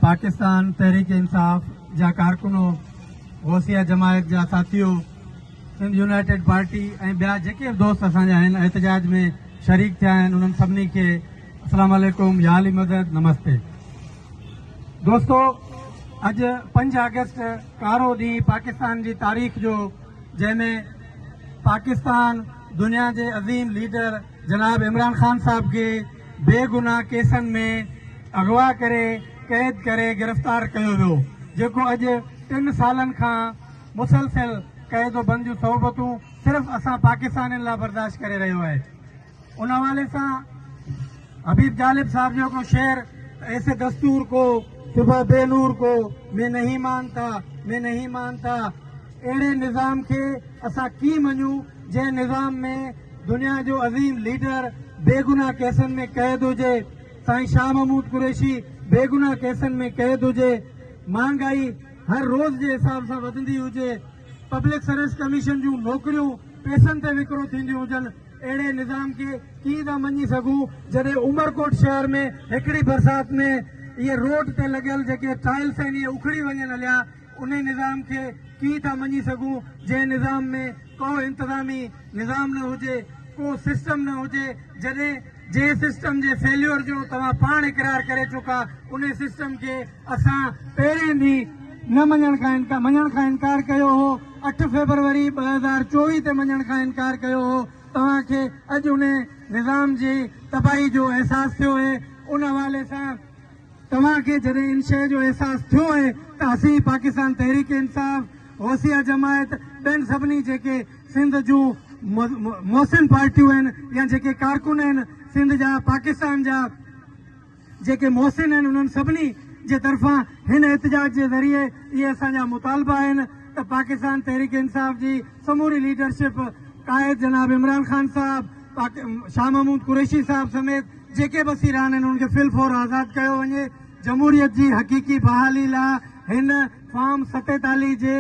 पाकिस्तान तहरीक इंसाफ जा कारकुनो, गौसिया जमायत जा साथियों, सिंध यूनाइटेड पार्टी ऐं ॿिया जेके बि दोस्त असांजा आहिनि एहतजाज में शरीक थिया आहिनि उन्हनि सभिनी खे अस्सलाम वालेकुम, या अली मदद, नमस्ते। दोस्तों, अॼु 5 अगस्त कारो ॾींहुं पाकिस्तान जी तारीख़ जो, जंहिंमें पाकिस्तान दुनिया के अज़ीम लीडर जनाब इमरान खान साहब के बेगुनाह केसनि में अगवा करे कैद करे गिरफ़्तार कयो वियो, जेको अॼु 3 सालनि खां मुसलसिल क़ैद बंद जूं सोबतूं सिर्फ़ असां पाकिस्तान लाइ बर्दाश्त करे रहियो आहे। उन हवाले सां हबीब जालिब साहब जो को शेर, ऐसे दस्तूर को सुबह बेनूर को मैं नहीं मानता, अहिड़े निज़ाम के असां कीअं मञूं जंहिं निज़ाम में दुनिया जो अज़ीम लीडर बेगुनाह केसनि में कैद हुजे, साईं शाह महमूद कुरैशी बेगुनाह केसनि में कैद हुजे, महांगाई हर रोज़ जे हिसाब सां वधंदी हुजे, पब्लिक सर्विस कमीशन जूं नौकरियूं पैसनि ते विकिरो थींदियूं हुजनि, अहिड़े निज़ाम खे कीअं था मञी सघूं जॾहिं उमरकोट शहर में हिकिड़ी बरसाति में इहे रोड ते लॻियल जेके टाइल्स आहिनि इहे उखड़ी वञनि हलिया। उन निज़ाम खे कीअं था मञी सघूं जंहिं निज़ाम में को इंतज़ामी निज़ाम न हुजे, को सिस्टम न हुजे, जॾहिं जे सिस्टम जे फेल्यूर जो तव्हां पाण इक़रार करे चुका, उन सिस्टम खे असां पहिरें ॾींहुं न मञण खां इनकार कयो हो। 8 फरवरी 2024 ते मञण खां इनकार कयो हो। तव्हांखे अॼु उन निज़ाम जी तबाही जो अहसासु थियो आहे। उन हवाले सां तव्हांखे जॾहिं इन शइ जो अहसासु थियो आहे त असीं पाकिस्तान तहरीक इंसाफ, गौसिया जमायत, ॿियनि सभिनी जेके सिंध जूं मोहसिन पार्टियूं आहिनि या जेके कारकुन आहिनि सिंध जा, पाकिस्तान जा जेके मोहसिन आहिनि, उन्हनि सभिनी जे तरफ़ां हिन एहतजाज जे ज़रिए इहे असांजा मुतालबा आहिनि त पाकिस्तान तहरीक इंसाफ जी समूरी लीडरशिप, कायद जनाब इमरान खान साहब, शाह महमूद कुरैशी साहब समेत जेके बि असीरान आहिनि उनखे फिलफौर आज़ादु कयो वञे। जमहूरियत जी हक़ीक़ी बहाली लाइ हिन फॉर्म 47 जे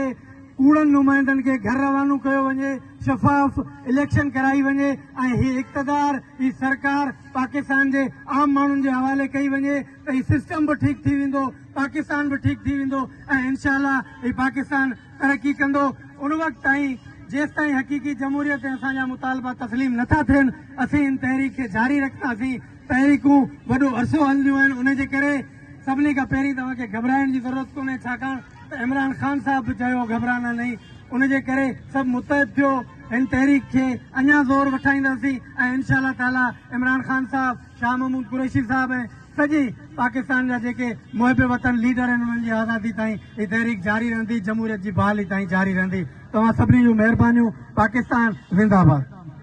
कूड़नि नुमाइंदनि खे घर रवानो कयो वञे, शफ़ाफ़ इलेक्शन कराई वञे ऐं हीअ इक़्तिदार, हीअ सरकार पाकिस्तान जे आम माण्हुनि जे हवाले कई वञे त हीअ सिस्टम बि ठीकु थी वेंदो, पाकिस्तान बि ठीकु थी वेंदो ऐं इंशाअल्लाह हीअ पाकिस्तान तरक़ी कंदो। उन वक़्तु ताईं जेसि ताईं हक़ीक़ी जमहूरियत ऐं असांजा मुतालबा तस्लीम नथा थियनि, असीं इन तहरीक खे जारी रखंदासीं। तहरीकूं वॾो अरसो हलंदियूं आहिनि, उन जे करे सभिनी खां पहिरीं तव्हांखे घबराइण जी ज़रूरत कोन्हे, छाकाणि त इमरान खान साहब बि चयो घबराना नहीं। उन जे करे सभु मुतहद थियो, हिन तहरीक खे अञा ज़ोर वठाईंदासीं ऐं इंशाअल्लाह ताला इमरान खान साहब, शाह महमूद कुरैशी साहब ऐं सॼी पाकिस्तान जा जेके मुहिब वतन लीडर आहिनि उन्हनि जी आज़ादी ताईं हीअ तहरीक जारी रहंदी, जमहूरियत जी बहाली ताईं जारी रहंदी। तव्हां सभिनी जूं महिरबानियूं। पाकिस्तान ज़िंदाबाद।